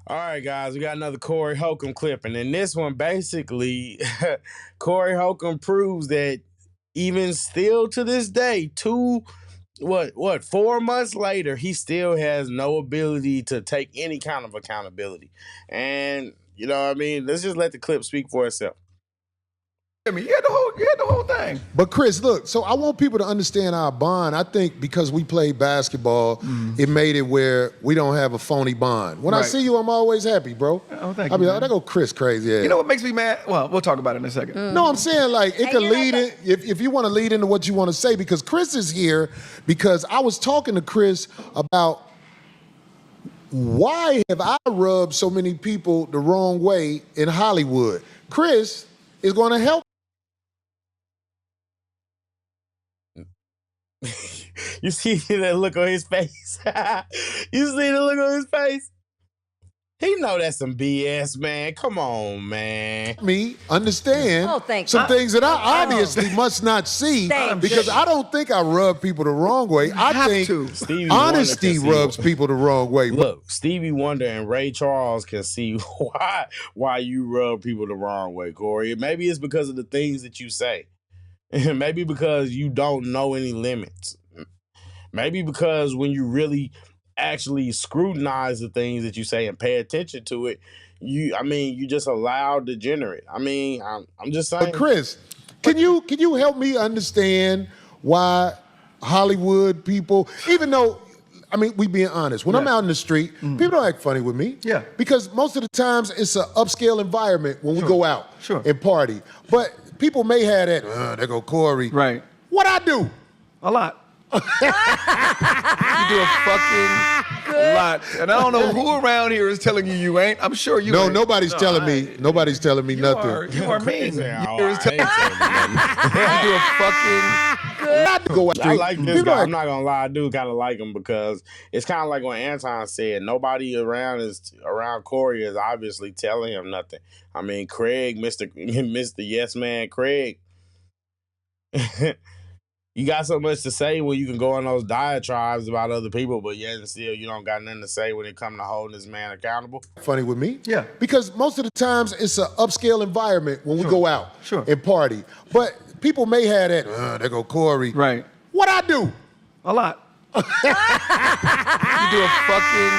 All right, guys, we got another Corey Holcomb clip, and in this one, basically, Corey Holcomb proves that even still to this day, 4 months later, he still has no ability to take any kind of accountability. And you know what I mean? Let's just let the clip speak for itself. You had the whole thing. But Chris, look, so I want people to understand our bond. I think because we played basketball, it made it where we don't have a phony bond. When I see you, I'm always happy, bro. Oh, thank you. I'll be like, there go Chris crazy. You know what makes me mad? Well, we'll talk about it in a second. No, I'm saying like it could lead in, if you want to lead into what you want to say, because Chris is here because I was talking to Chris about why have I rubbed so many people the wrong way in Hollywood. Chris is going to help. You see that look on his face? You see the look on his face? He know that's some BS, man. Come on, man. Me understand some things that I obviously must not see because I don't think I rub people the wrong way. I think honesty rubs people the wrong way. Look, Stevie Wonder and Ray Charles can see why you rub people the wrong way, Corey. Maybe it's because of the things that you say. Maybe because you don't know any limits. Maybe because when you really actually scrutinize the things that you say and pay attention to it, you just allow degenerate. I'm just saying. But Chris, can you help me understand why Hollywood people, even though, we being honest, when I'm out in the street, people don't act funny with me. Yeah. Because most of the times it's an upscale environment when we go out and party. But people may have that, there go Corey. Right. What I do? A lot. You do a fucking lot. And I don't know who around here is telling you ain't. I'm sure you ain't. Nobody's telling me. Nobody's telling me nothing. You are mean. You do a fucking I like this guy. I'm not gonna lie, I do kind of like him because it's kind of like what Anton said. Nobody around Corey is obviously telling him nothing. Craig, Mr. Yes Man, Craig. You got so much to say when you can go on those diatribes about other people, but yet and still you don't got nothing to say when it comes to holding this man accountable. Funny with me? Yeah. Because most of the times it's an upscale environment when we go out and party. But people may have that, there go Corey. Right. What I do? A lot. You do a fucking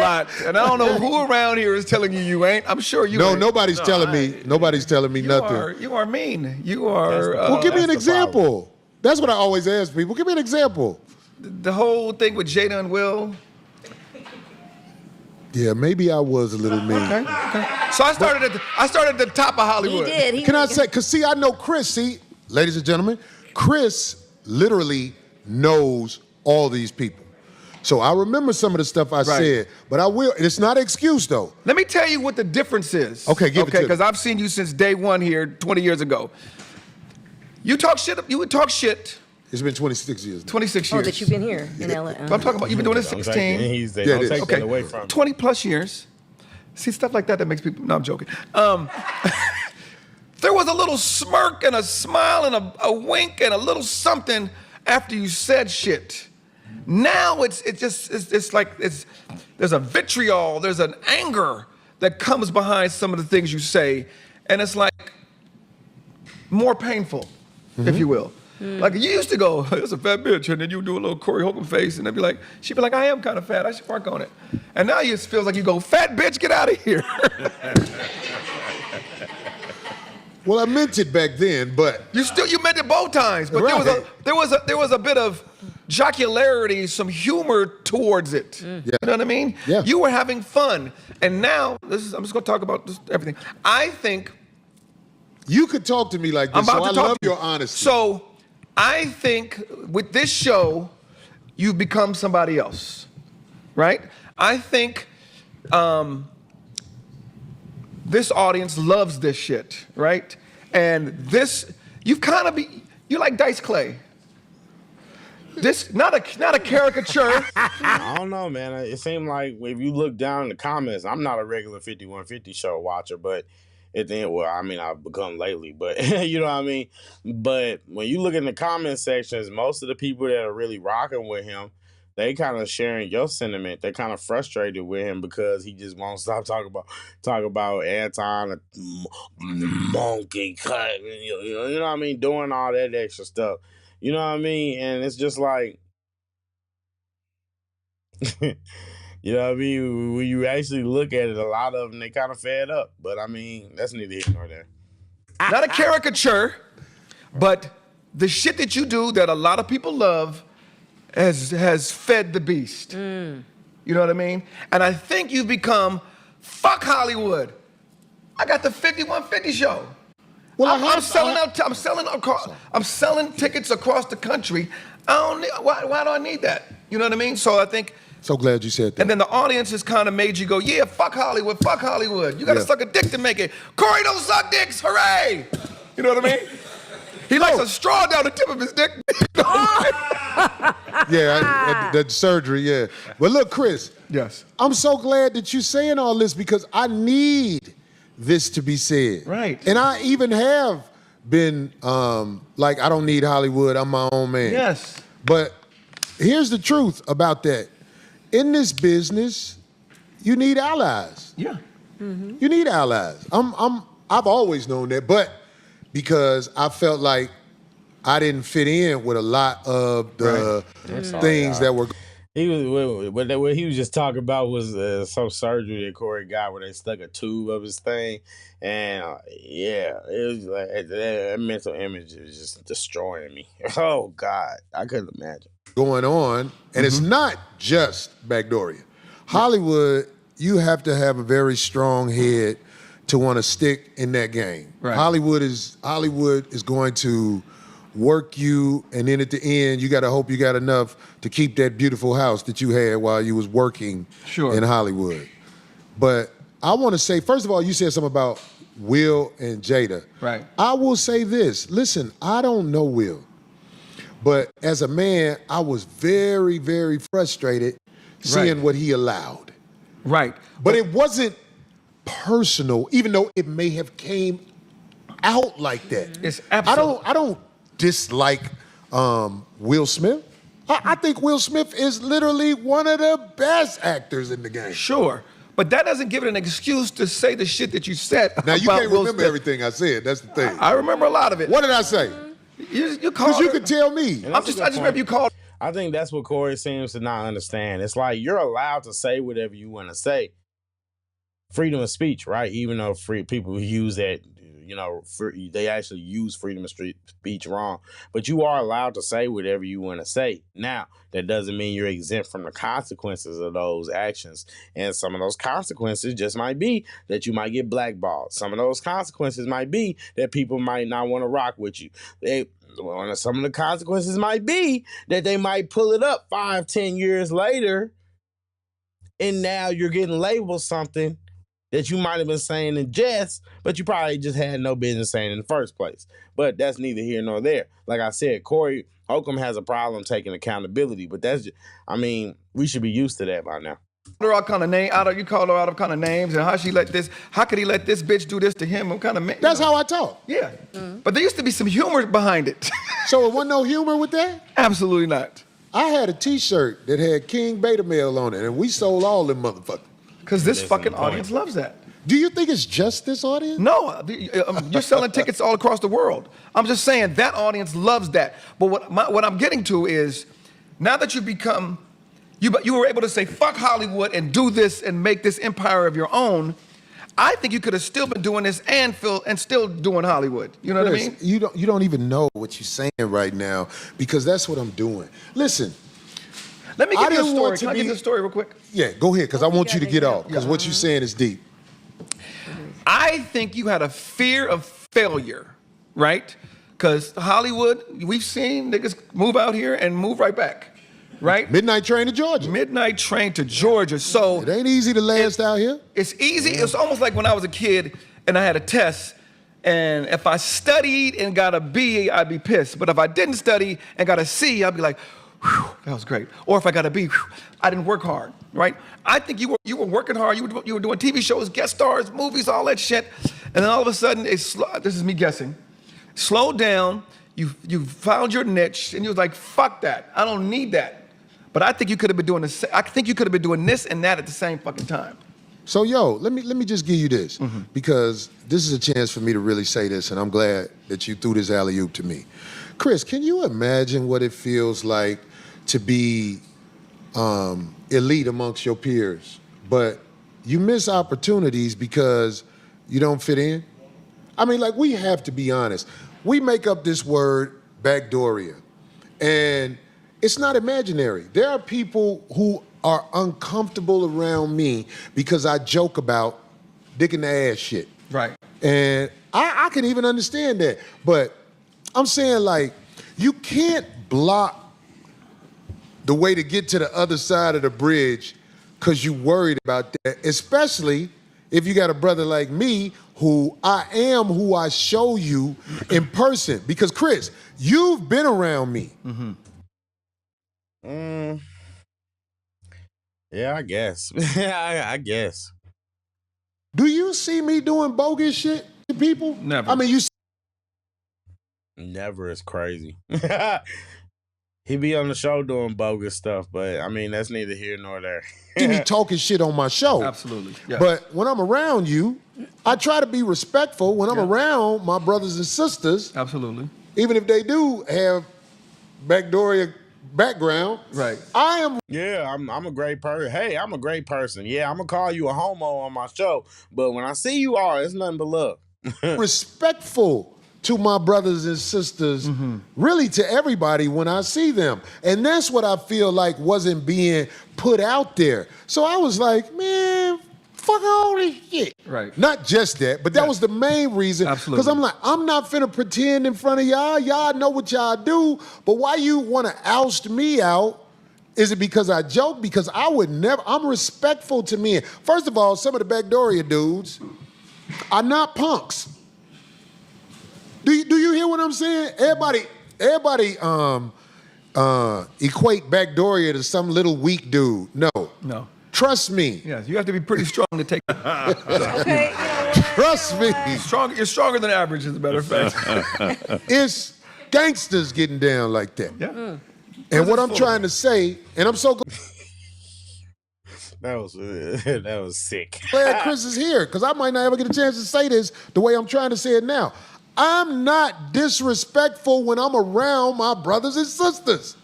lot. And I don't know who around here is telling you ain't. I'm sure you ain't. Nobody's telling me. Nobody's telling me nothing. You are mean. You are... well, give me an example. That's what I always ask people. Give me an example. The whole thing with Jada and Will. Yeah, maybe I was a little mean. Okay. So I started at the top of Hollywood. He did. Can I say, because see, I know Chris, ladies and gentlemen, Chris literally knows all these people. So I remember some of the stuff I said, but I will, it's not an excuse though. Let me tell you what the difference is. Okay, give it to me. Because I've seen you since day one here 20 years ago. You would talk shit. It's been 26 years. 26 years. Oh, that you've been here in LA. I'm talking about, you've been doing this 16. Don't take that away from him. 20 plus years. See, stuff like that makes people, no, I'm joking. There was a little smirk and a smile and a wink and a little something after you said shit. Now it's like there's a vitriol, there's an anger that comes behind some of the things you say, and it's like more painful, if you will. Like you used to go, it's a fat bitch, and then you do a little Corey Holcomb face, and she'd be like, I am kind of fat, I should work on it. And now it feels like you go, fat bitch, get out of here. Well, I meant it back then, but you meant it both times. But there was a bit of jocularity, some humor towards it. Yeah. You know what I mean? Yeah. You were having fun, and now I'm just going to talk about everything. I think you could talk to me like this. I love your honesty. So I think with this show, you've become somebody else, right? I think this audience loves this shit, right? And this, you're like Dice Clay. This, not a caricature. I don't know, man. It seemed like if you look down in the comments, I'm not a regular 5150 show watcher, but at the end, I've become lately, but you know what I mean? But when you look in the comment sections, most of the people that are really rocking with him they kind of sharing your sentiment. They're kind of frustrated with him because he just won't stop talking about Anton, monkey cut, you know what I mean, doing all that extra stuff. You know what I mean? And it's just like, you know what I mean? When you actually look at it, a lot of them, they kind of fed up. But I mean, that's neither here nor there. Not a caricature, but the shit that you do that a lot of people love has fed the beast. You know what I mean? And I think you've become, fuck Hollywood. I got the 5150 show. Well, I'm selling tickets across the country. Why do I need that? You know what I mean? So I think. So glad you said that. And then the audience has kind of made you go, yeah, fuck Hollywood, fuck Hollywood. You gotta suck a dick to make it. Corey don't suck dicks, hooray! You know what I mean? He likes a straw down the tip of his dick. That surgery, yeah. But look, Chris. Yes. I'm so glad that you're saying all this because I need this to be said. Right. And I even have been like, I don't need Hollywood, I'm my own man. Yes. But here's the truth about that. In this business, you need allies. Yeah. Mm-hmm. You need allies. I've always known that, but because I felt like I didn't fit in with a lot of the things that were. What he was just talking about was some surgery that Corey got where they stuck a tube up his thing, and it was like that mental image is just destroying me. Oh God, I couldn't imagine going on, and it's not just Backdoria. Hollywood, you have to have a very strong head to want to stick in that game. Right. Hollywood is going to work you, and then at the end, you got to hope you got enough to keep that beautiful house that you had while you was working in Hollywood. But I want to say, first of all, you said something about Will and Jada. Right. I will say this. Listen, I don't know Will. But as a man, I was very, very frustrated seeing what he allowed. Right. But it wasn't personal, even though it may have came out like that. It's absolutely. I don't dislike Will Smith. I think Will Smith is literally one of the best actors in the game. Sure. But that doesn't give it an excuse to say the shit that you said. Now, you can't remember Smith. everything I said. That's the thing. I remember a lot of it. What did I say? You called Because you could tell me. I just remember you called. I think that's what Corey seems to not understand. It's like you're allowed to say whatever you want to say. Freedom of speech, right? Even though people use that, they actually use freedom of speech wrong. But you are allowed to say whatever you want to say. Now, that doesn't mean you're exempt from the consequences of those actions. And some of those consequences just might be that you might get blackballed. Some of those consequences might be that people might not want to rock with you. Some of the consequences might be that they might pull it up 5-10 years later, and now you're getting labeled something that you might have been saying in jest, but you probably just had no business saying in the first place. But that's neither here nor there. Like I said, Corey Holcomb has a problem taking accountability, but that's just, we should be used to that by now. All kind of you called her out of kind of names, and how could he let this bitch do this to him? What kind of That's how I talk. Yeah. But there used to be some humor behind it. So it wasn't no humor with that? Absolutely not. I had a t-shirt that had King Beta Male on it, and we sold all them motherfuckers. Because this fucking audience loves that. Do you think it's just this audience? No, you're selling tickets all across the world. I'm just saying that audience loves that. But what I'm getting to is, now that you become, you were able to say fuck Hollywood and do this and make this empire of your own. I think you could have still been doing this and still doing Hollywood. You know what I mean? You don't even know what you're saying right now, because that's what I'm doing. Listen. Let me give you a story. Can I give you a story real quick? Yeah, go ahead, because I want you to get off, because what you're saying is deep. I think you had a fear of failure, right? Because Hollywood, we've seen niggas move out here and move right back, right? Midnight train to Georgia. Midnight train to Georgia. So it ain't easy to last out here. It's easy. It's almost like when I was a kid and I had a test, and if I studied and got a B, I'd be pissed. But if I didn't study and got a C, I'd be like, whew, that was great. Or if I got a B, whew, I didn't work hard, right? I think you were working hard. You were doing TV shows, guest stars, movies, all that shit. And then all of a sudden, this is me guessing, slowed down, you found your niche, and you was like, fuck that, I don't need that. But I think you could have been doing this. I think you could have been doing this and that at the same fucking time. So, yo, let me just give you this, because this is a chance for me to really say this, and I'm glad that you threw this alley-oop to me. Chris, can you imagine what it feels like to be elite amongst your peers, but you miss opportunities because you don't fit in? I mean, like, we have to be honest. We make up this word, backdooria, and it's not imaginary. There are people who are uncomfortable around me because I joke about dick in the ass shit. Right. And I can even understand that. But I'm saying, like, you can't block the way to get to the other side of the bridge because you worried about that, especially if you got a brother like me who I am who I show you in person. Because, Chris, you've been around me. Yeah, I guess. I guess. Do you see me doing bogus shit to people? Never. I mean, you Never is crazy. He be on the show doing bogus stuff, but I mean, that's neither here nor there. see me talking shit on my show. Absolutely. Yeah. But when I'm around you, I try to be respectful when I'm around my brothers and sisters. Absolutely. Even if they do have backdooria background. Right. I am Yeah, I'm a great person. Hey, I'm a great person. Yeah, I'm gonna call you a homo on my show, but when I see you all, it's nothing but love. respectful to my brothers and sisters, really to everybody when I see them. And that's what I feel like wasn't being put out there. So I was like, man, fuck all this shit. Right. Not just that, but that was the main reason. Absolutely. Because I'm like, I'm not finna pretend in front of y'all. Y'all know what y'all do, but why you wanna oust me out? Is it because I joke? Because I would never, I'm respectful to men. First of all, some of the backdooria dudes are not punks. Do you hear what I'm saying? Everybody equate backdooria to some little weak dude. No. No. Trust me. Yes, you have to be pretty strong to take. Okay, you know what? Trust me. You're stronger than average, as a matter of fact. It's gangsters getting down like that. Yeah. And what I'm trying to say, and I'm so That was sick. glad Chris is here, because I might not ever get a chance to say this the way I'm trying to say it now. I'm not disrespectful when I'm around my brothers and sisters.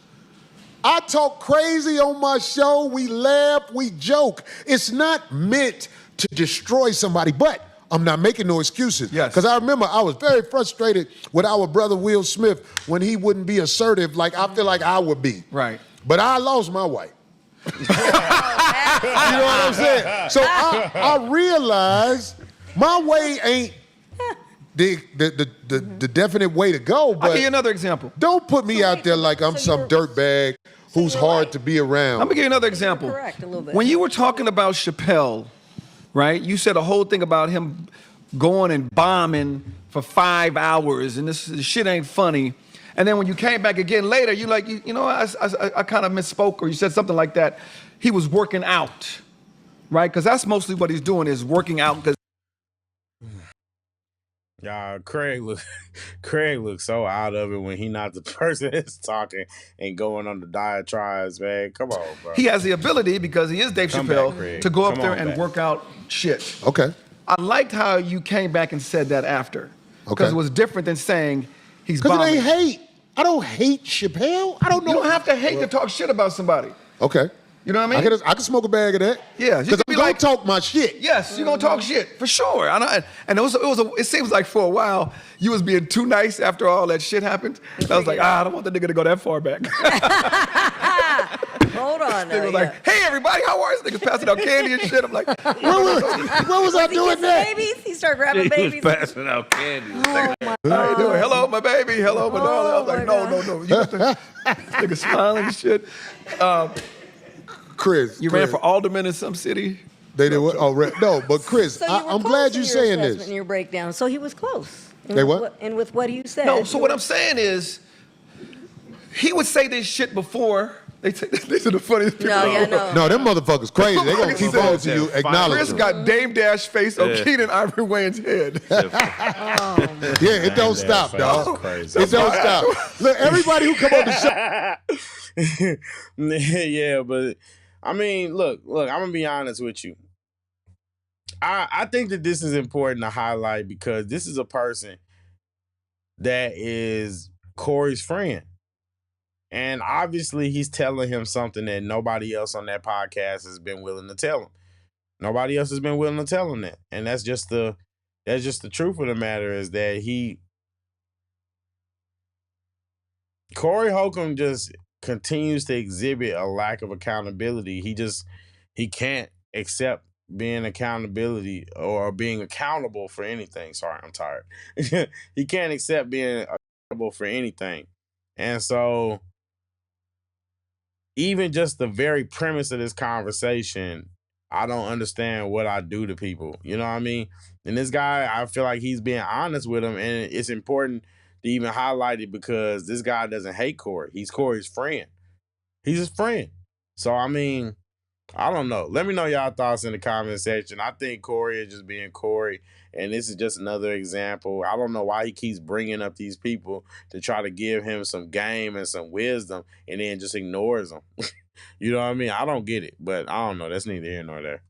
I talk crazy on my show, we laugh, we joke. It's not meant to destroy somebody, but I'm not making no excuses. Yes. Because I remember I was very frustrated with our brother Will Smith when he wouldn't be assertive like I feel like I would be. Right. But I lost my wife. You know what I'm saying? So I realized my way ain't the definite way to go, I'll give you but another example. don't put me out there like I'm some dirtbag who's you're hard right. to be around. Let me give you another example. correct a little bit. When you were talking about Chappelle, right? You said a whole thing about him going and bombing for 5 hours, and this shit ain't funny. And then when you came back again later, you like, you know, I kind of misspoke, or you said something like that. He was working out, right? Because that's mostly what he's doing is working out. Because Craig looks so out of it when he not the person that's talking and going on the diatribes, man. Come on, bro. he has the ability, because he is Dave Come Chappelle, back, Craig. to go up Come there on and back. work out shit. Okay. I liked how you came back and said that after. Because Okay. it was different than saying he's Because it bombing. ain't hate. I don't hate Chappelle. I don't know. You don't have to hate to talk shit about somebody. Okay. You know what I mean? I can smoke a bag of that. Yeah, you Because could I'm be gonna like- talk my shit. Yes, you're gonna talk shit for sure. And it seems like for a while you was being too nice after all that shit happened. And I was like, I don't want the nigga to go that far back. Hold on. They was like, hey everybody, how are you? Niggas passing out candy and shit. I'm like, What was I doing that? Babies? He started grabbing He was babies. passing out candy. Oh my how you doing? Hello, my baby. Hello, my darling. I was like, my no. You got the nigga smiling and shit. Chris. You ran for alderman in some city. They did what? Oh, no, but Chris, So you were I'm close glad in you're your saying assessment this. and your breakdown. So he was close. And They with what? And with what you said. No, so what I'm saying is, he would say this shit before. These are the funniest people. No, yeah, no. No, them motherfuckers crazy. They gonna keep on to you, acknowledge Chris them. got Dame Dash face on Keenan Ivory Wayne's head. Yeah, it don't stop, That's dog. crazy. It don't stop. Look, everybody who come on the show, Yeah, but I mean, look, I'm gonna be honest with you. I think that this is important to highlight because this is a person that is Corey's friend. And obviously he's telling him something that nobody else on that podcast has been willing to tell him. Nobody else has been willing to tell him that. And that's just the truth of the matter is that Corey Holcomb just continues to exhibit a lack of accountability. He can't accept being accountability or being accountable for anything. Sorry, I'm tired. He can't accept being accountable for anything. And so even just the very premise of this conversation, I don't understand what I do to people. You know what I mean? And this guy, I feel like he's being honest with him, and it's important to even highlight it because this guy doesn't hate Corey. He's Corey's friend. He's his friend. So, I mean, I don't know. Let me know y'all thoughts in the comment section. I think Corey is just being Corey, and this is just another example. I don't know why he keeps bringing up these people to try to give him some game and some wisdom and then just ignores them. You know what I mean? I don't get it, but I don't know. That's neither here nor there.